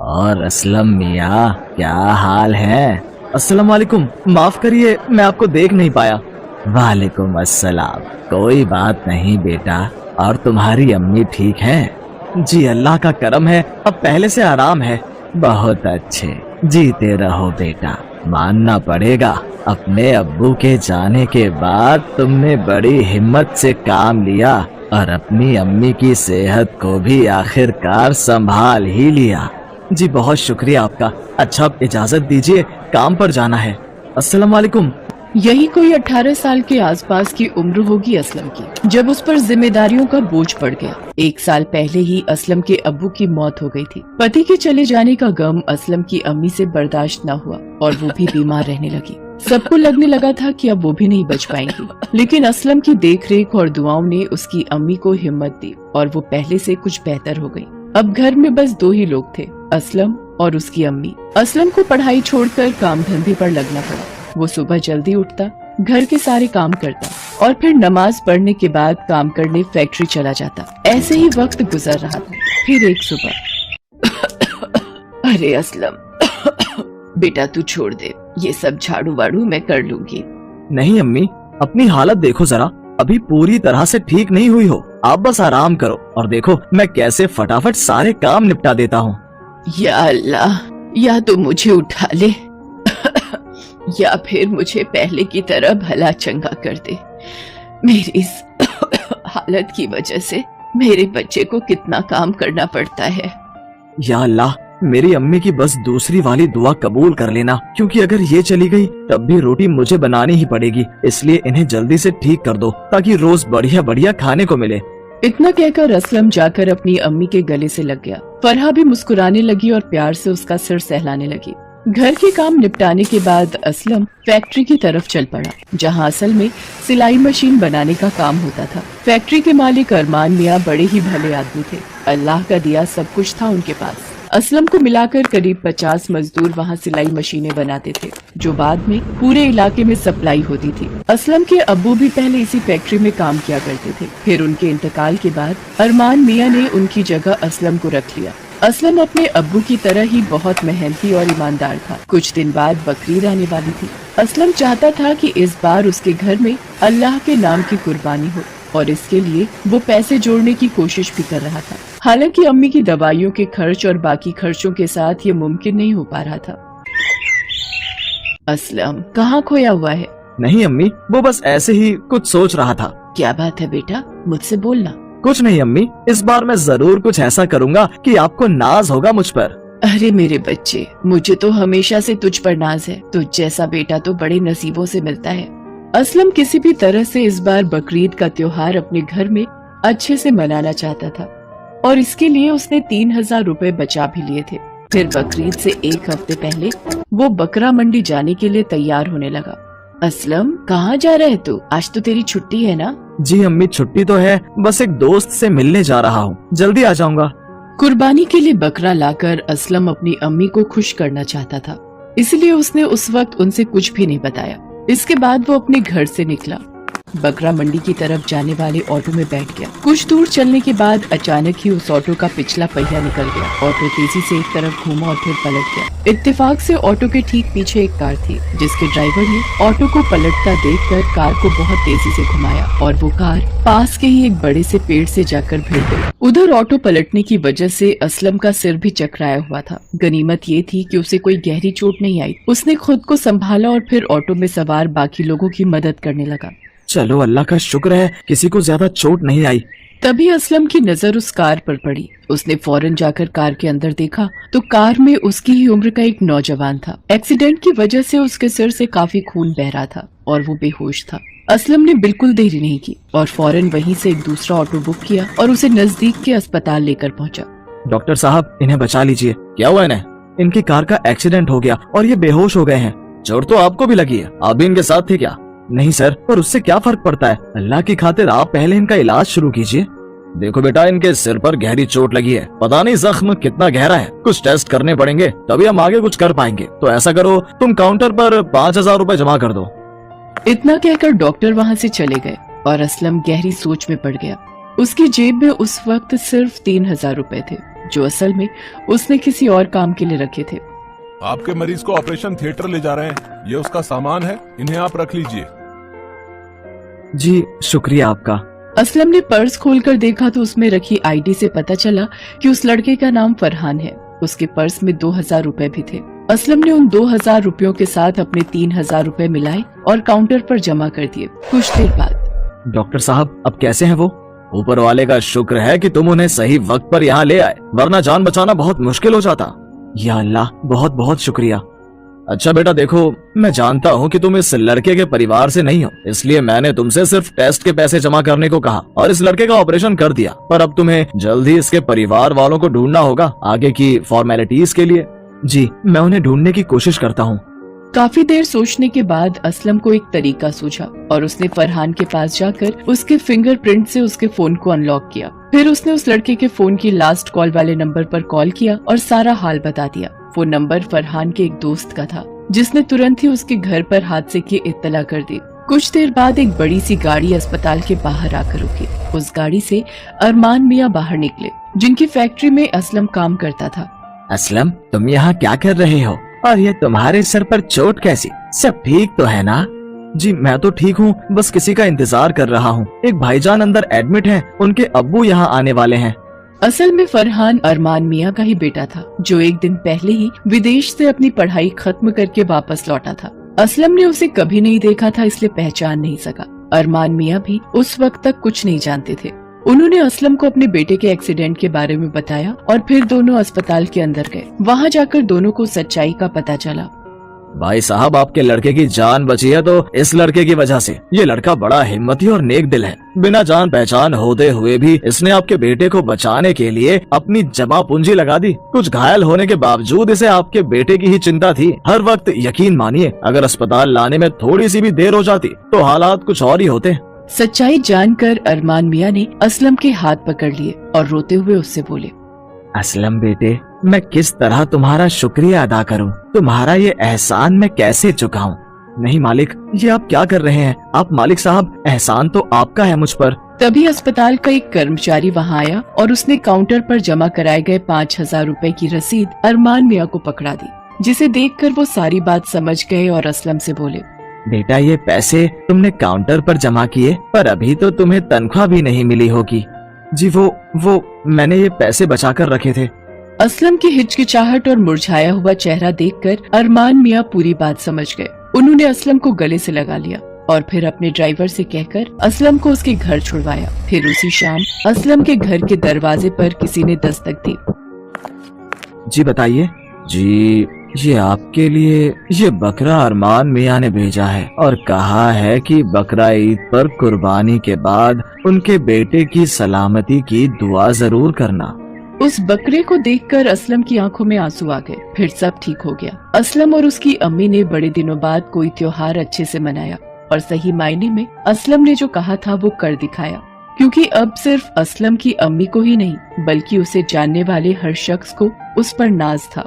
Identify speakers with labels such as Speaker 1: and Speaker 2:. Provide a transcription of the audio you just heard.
Speaker 1: और असलम मियाँ, क्या हाल है?
Speaker 2: अस्सलाम वालेकुम, माफ करिए मैं आपको देख नहीं पाया।
Speaker 1: वालेकुम अस्सलाम। कोई बात नहीं बेटा, और तुम्हारी अम्मी ठीक है?
Speaker 2: जी अल्लाह का करम है, अब पहले से आराम है।
Speaker 1: बहुत अच्छे, जीते रहो बेटा। मानना पड़ेगा, अपने अब्बू के जाने के बाद तुमने बड़ी हिम्मत से काम लिया और अपनी अम्मी की सेहत को भी आखिरकार संभाल ही लिया।
Speaker 2: जी बहुत शुक्रिया आपका। अच्छा अब इजाजत दीजिए, काम पर जाना है। अस्सलाम वालेकुम।
Speaker 3: यही कोई 18 साल के आसपास की उम्र होगी असलम की, जब उस पर जिम्मेदारियों का बोझ पड़ गया। 1 साल पहले ही असलम के अब्बू की मौत हो गई थी। पति के चले जाने का गम असलम की अम्मी से बर्दाश्त न हुआ और वो भी बीमार रहने लगी। सबको लगने लगा था कि अब वो भी नहीं बच पाएंगी, लेकिन असलम की देखरेख और दुआओं ने उसकी अम्मी को हिम्मत दी और वो पहले से कुछ बेहतर हो गई। अब घर में बस 2 ही लोग थे, असलम और उसकी अम्मी। असलम को पढ़ाई छोड़कर काम धंधे पर लगना पड़ा। वो सुबह जल्दी उठता, घर के सारे काम करता और फिर नमाज पढ़ने के बाद काम करने फैक्ट्री चला जाता। ऐसे ही वक्त गुजर रहा था। फिर एक सुबह अरे असलम बेटा तू छोड़ दे, ये सब झाड़ू वाड़ू मैं कर लूंगी।
Speaker 2: नहीं अम्मी, अपनी हालत देखो जरा, अभी पूरी तरह से ठीक नहीं हुई हो। आप बस आराम करो और देखो मैं कैसे फटाफट सारे काम निपटा देता हूँ।
Speaker 3: या अल्लाह, या तो मुझे उठा ले या फिर मुझे पहले की तरह भला चंगा कर दे। मेरी इस हालत की वजह से मेरे बच्चे को कितना काम करना पड़ता है।
Speaker 2: या अल्लाह, मेरी अम्मी की बस दूसरी वाली दुआ कबूल कर लेना, क्योंकि अगर ये चली गई तब भी रोटी मुझे बनानी ही पड़ेगी। इसलिए इन्हें जल्दी से ठीक कर दो ताकि रोज बढ़िया बढ़िया खाने को मिले।
Speaker 3: इतना कहकर असलम जाकर अपनी अम्मी के गले से लग गया। फरहा भी मुस्कुराने लगी और प्यार से उसका सिर सहलाने लगी। घर के काम निपटाने के बाद असलम फैक्ट्री की तरफ चल पड़ा, जहां असल में सिलाई मशीन बनाने का काम होता था। फैक्ट्री के मालिक अरमान मियाँ बड़े ही भले आदमी थे। अल्लाह का दिया सब कुछ था उनके पास। असलम को मिलाकर करीब 50 मजदूर वहां सिलाई मशीनें बनाते थे, जो बाद में पूरे इलाके में सप्लाई होती थी। असलम के अब्बू भी पहले इसी फैक्ट्री में काम किया करते थे। फिर उनके इंतकाल के बाद अरमान मियाँ ने उनकी जगह असलम को रख लिया। असलम अपने अब्बू की तरह ही बहुत मेहनती और ईमानदार था। कुछ दिन बाद बकरीद आने वाली थी। असलम चाहता था कि इस बार उसके घर में अल्लाह के नाम की कुर्बानी हो और इसके लिए वो पैसे जोड़ने की कोशिश भी कर रहा था। हालांकि अम्मी की दवाइयों के खर्च और बाकी खर्चों के साथ ये मुमकिन नहीं हो पा रहा था। असलम कहाँ खोया हुआ है?
Speaker 2: नहीं अम्मी, वो बस ऐसे ही कुछ सोच रहा था।
Speaker 3: क्या बात है बेटा, मुझसे बोलना।
Speaker 2: कुछ नहीं अम्मी, इस बार मैं जरूर कुछ ऐसा करूँगा कि आपको नाज होगा मुझ पर।
Speaker 3: अरे मेरे बच्चे, मुझे तो हमेशा से तुझ पर नाज है। तुझ जैसा बेटा तो बड़े नसीबों से मिलता है। असलम किसी भी तरह से इस बार बकरीद का त्योहार अपने घर में अच्छे से मनाना चाहता था और इसके लिए उसने 3000 रुपए बचा भी लिए थे। फिर बकरीद से 1 हफ्ते पहले वो बकरा मंडी जाने के लिए तैयार होने लगा। असलम कहाँ जा रहे तू? आज तो तेरी छुट्टी है ना?
Speaker 2: जी अम्मी छुट्टी तो है, बस एक दोस्त से मिलने जा रहा हूँ, जल्दी आ जाऊंगा।
Speaker 3: कुर्बानी के लिए बकरा लाकर असलम अपनी अम्मी को खुश करना चाहता था, इसलिए उसने उस वक्त उनसे कुछ भी नहीं बताया। इसके बाद वो अपने घर से निकला, बकरा मंडी की तरफ जाने वाले ऑटो में बैठ गया। कुछ दूर चलने के बाद अचानक ही उस ऑटो का पिछला पहिया निकल गया। ऑटो तेजी से एक तरफ घूमा और फिर पलट गया। इत्तेफाक से ऑटो के ठीक पीछे एक कार थी, जिसके ड्राइवर ने ऑटो को पलटता देखकर कार को बहुत तेजी से घुमाया और वो कार पास के ही एक बड़े से पेड़ से जाकर भिड़ गई। उधर ऑटो पलटने की वजह से असलम का सिर भी चकराया हुआ था। गनीमत ये थी कि उसे कोई गहरी चोट नहीं आई। उसने खुद को संभाला और फिर ऑटो में सवार बाकी लोगों की मदद करने लगा।
Speaker 2: चलो अल्लाह का शुक्र है किसी को ज्यादा चोट नहीं आई।
Speaker 3: तभी असलम की नजर उस कार पर पड़ी। उसने फौरन जाकर कार के अंदर देखा तो कार में उसकी ही उम्र का एक नौजवान था। एक्सीडेंट की वजह से उसके सिर से काफी खून बह रहा था और वो बेहोश था। असलम ने बिल्कुल देरी नहीं की और फौरन वहीं से एक दूसरा ऑटो बुक किया और उसे नजदीक के अस्पताल लेकर पहुंचा।
Speaker 2: डॉक्टर साहब इन्हें बचा लीजिए। क्या हुआ इन्हें? इनकी कार का एक्सीडेंट हो गया और ये बेहोश हो गए हैं। चोट तो आपको भी लगी है, आप भी इनके साथ थे क्या? नहीं सर, पर उससे क्या फर्क पड़ता है। अल्लाह की खातिर आप पहले इनका इलाज शुरू कीजिए। देखो बेटा, इनके सिर पर गहरी चोट लगी है, पता नहीं जख्म कितना गहरा है। कुछ टेस्ट करने पड़ेंगे तभी हम आगे कुछ कर पाएंगे। तो ऐसा करो, तुम काउंटर पर 5000 रुपए जमा कर दो।
Speaker 3: इतना कहकर डॉक्टर वहाँ से चले गए और असलम गहरी सोच में पड़ गया। उसकी जेब में उस वक्त सिर्फ 3000 रुपए थे, जो असल में उसने किसी और काम के लिए रखे थे।
Speaker 4: आपके मरीज को ऑपरेशन थिएटर ले जा रहे हैं, ये उसका सामान है, इन्हें आप रख लीजिए।
Speaker 2: जी शुक्रिया आपका।
Speaker 3: असलम ने पर्स खोलकर देखा तो उसमें रखी आईडी से पता चला कि उस लड़के का नाम फरहान है। उसके पर्स में 2000 रुपए भी थे। असलम ने उन 2000 रुपयों के साथ अपने 3000 रुपए मिलाए और काउंटर पर जमा कर दिए। कुछ देर बाद,
Speaker 2: डॉक्टर साहब अब कैसे हैं वो? ऊपर वाले का शुक्र है कि तुम उन्हें सही वक्त पर यहाँ ले आए, वरना जान बचाना बहुत मुश्किल हो जाता। या अल्लाह, बहुत बहुत शुक्रिया। अच्छा बेटा देखो, मैं जानता हूँ कि तुम इस लड़के के परिवार से नहीं हो, इसलिए मैंने तुमसे सिर्फ टेस्ट के पैसे जमा करने को कहा और इस लड़के का ऑपरेशन कर दिया। पर अब तुम्हें जल्द ही इसके परिवार वालों को ढूंढना होगा आगे की फॉर्मेलिटीज के लिए। जी मैं उन्हें ढूंढने की कोशिश करता हूँ।
Speaker 3: काफी देर सोचने के बाद असलम को एक तरीका सूझा और उसने फरहान के पास जाकर उसके फिंगरप्रिंट से उसके फोन को अनलॉक किया। फिर उसने उस लड़के के फोन की लास्ट कॉल वाले नंबर पर कॉल किया और सारा हाल बता दिया। वो नंबर फरहान के एक दोस्त का था, जिसने तुरंत ही उसके घर पर हादसे की इत्तला कर दी। कुछ देर बाद एक बड़ी सी गाड़ी अस्पताल के बाहर आकर रुकी। उस गाड़ी से अरमान मियाँ बाहर निकले, जिनकी फैक्ट्री में असलम काम करता था।
Speaker 1: असलम, तुम यहाँ क्या कर रहे हो? और ये तुम्हारे सर पर चोट कैसी? सब ठीक तो है ना?
Speaker 2: जी मैं तो ठीक हूँ, बस किसी का इंतजार कर रहा हूँ। एक भाईजान अंदर एडमिट हैं, उनके अब्बू यहाँ आने वाले हैं।
Speaker 3: असल में फरहान अरमान मियाँ का ही बेटा था, जो एक दिन पहले ही विदेश से अपनी पढ़ाई खत्म करके वापस लौटा था। असलम ने उसे कभी नहीं देखा था, इसलिए पहचान नहीं सका। अरमान मियाँ भी उस वक्त तक कुछ नहीं जानते थे। उन्होंने असलम को अपने बेटे के एक्सीडेंट के बारे में बताया और फिर दोनों अस्पताल के अंदर गए। वहाँ जाकर दोनों को सच्चाई का पता चला।
Speaker 2: भाई साहब, आपके लड़के की जान बची है तो इस लड़के की वजह से। ये लड़का बड़ा हिम्मती और नेक दिल है। बिना जान पहचान होते हुए भी इसने आपके बेटे को बचाने के लिए अपनी जमा पूंजी लगा दी। कुछ घायल होने के बावजूद इसे आपके बेटे की ही चिंता थी हर वक्त। यकीन मानिए, अगर अस्पताल लाने में थोड़ी सी भी देर हो जाती तो हालात कुछ और ही होते।
Speaker 3: सच्चाई जानकर अरमान मियाँ ने असलम के हाथ पकड़ लिए और रोते हुए उससे बोले,
Speaker 1: असलम बेटे, मैं किस तरह तुम्हारा शुक्रिया अदा करूं? तुम्हारा ये एहसान मैं कैसे चुकाऊं?
Speaker 2: नहीं मालिक, ये आप क्या कर रहे हैं? आप मालिक साहब, एहसान तो आपका है मुझ पर।
Speaker 3: तभी अस्पताल का एक कर्मचारी वहाँ आया और उसने काउंटर पर जमा कराए गए 5000 रुपए की रसीद अरमान मियाँ को पकड़ा दी, जिसे देखकर वो सारी बात समझ गए और असलम से बोले,
Speaker 1: बेटा ये पैसे तुमने काउंटर पर जमा किए, पर अभी तो तुम्हें तनख्वाह भी नहीं मिली होगी।
Speaker 2: जी वो मैंने ये पैसे बचा कर रखे थे।
Speaker 3: असलम की हिचकिचाहट और मुरझाया हुआ चेहरा देखकर अरमान मियाँ पूरी बात समझ गए। उन्होंने असलम को गले से लगा लिया और फिर अपने ड्राइवर से कहकर असलम को उसके घर छुड़वाया। फिर उसी शाम असलम के घर के दरवाजे पर किसी ने दस्तक दी।
Speaker 2: जी बताइए।
Speaker 1: जी, ये आपके लिए ये बकरा अरमान मियाँ ने भेजा है और कहा है कि बकरा ईद पर कुर्बानी के बाद उनके बेटे की सलामती की दुआ जरूर करना।
Speaker 3: उस बकरे को देखकर असलम की आंखों में आंसू आ गए। फिर सब ठीक हो गया। असलम और उसकी अम्मी ने बड़े दिनों बाद कोई त्योहार अच्छे से मनाया और सही मायने में असलम ने जो कहा था वो कर दिखाया, क्योंकि अब सिर्फ असलम की अम्मी को ही नहीं बल्कि उसे जानने वाले हर शख्स को उस पर नाज था।